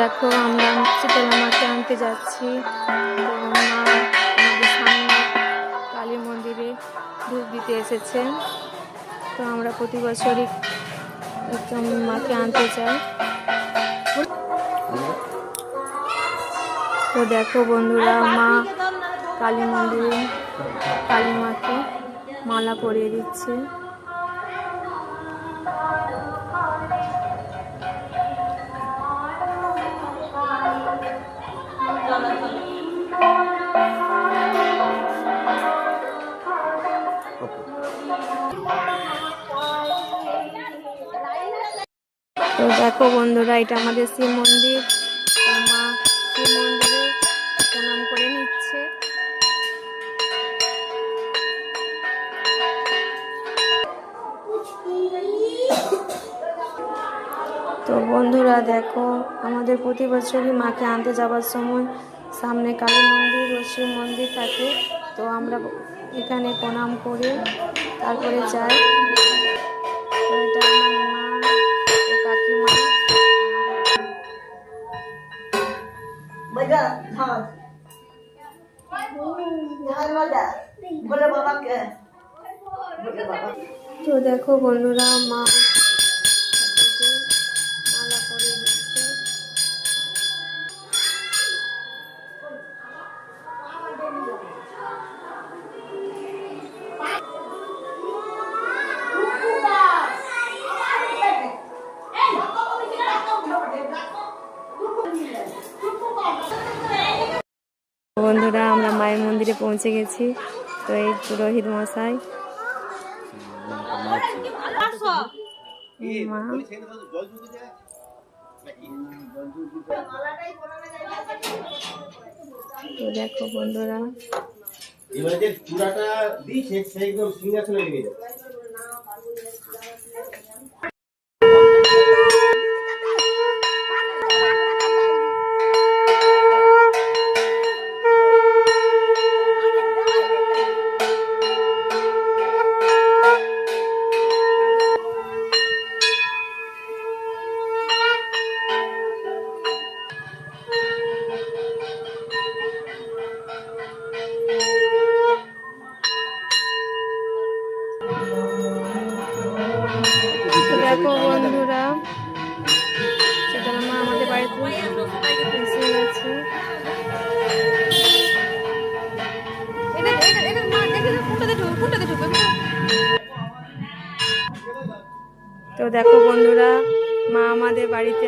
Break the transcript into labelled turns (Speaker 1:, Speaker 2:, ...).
Speaker 1: দেখো আমরা শীতলা মাকে আনতে যাচ্ছি। তো মা আমাদের সামনে কালী মন্দিরে ধূপ দিতে এসেছেন। তো আমরা প্রতি বছরই মাকে আনতে চাই। তো দেখো বন্ধুরা, মা কালী মন্দিরে কালী মাকে মালা পরিয়ে দিচ্ছে। তো দেখো বন্ধুরা, এটা আমাদের শিব মন্দির। তো মা শিব মন্দিরে প্রণাম করে নিচ্ছে। তো বন্ধুরা দেখো, আমাদের প্রতি বছরই মাকে আনতে যাওয়ার সময় সামনে কালী মন্দির ও শিব মন্দির থাকে। তো আমরা এখানে প্রণাম করে তারপরে যাই। তো এটা আমার মা ও কাকিমা। তো দেখো বন্ধুরা, মা মালা পরিয়ে দিচ্ছে। বন্ধুরা, আমরা মায়ের মন্দিরে পৌঁছে গেছি। তো এই পুরোহিত মশাই মা। তো দেখো বন্ধুরা, পুরাটা দিয়েছে সেই সিংহাসনে লেগে যাবে। দেখো বন্ধুরা, শীতলা মা আমাদের বাড়িতে এসে গেছে। তো দেখো বন্ধুরা, মা আমাদের বাড়িতে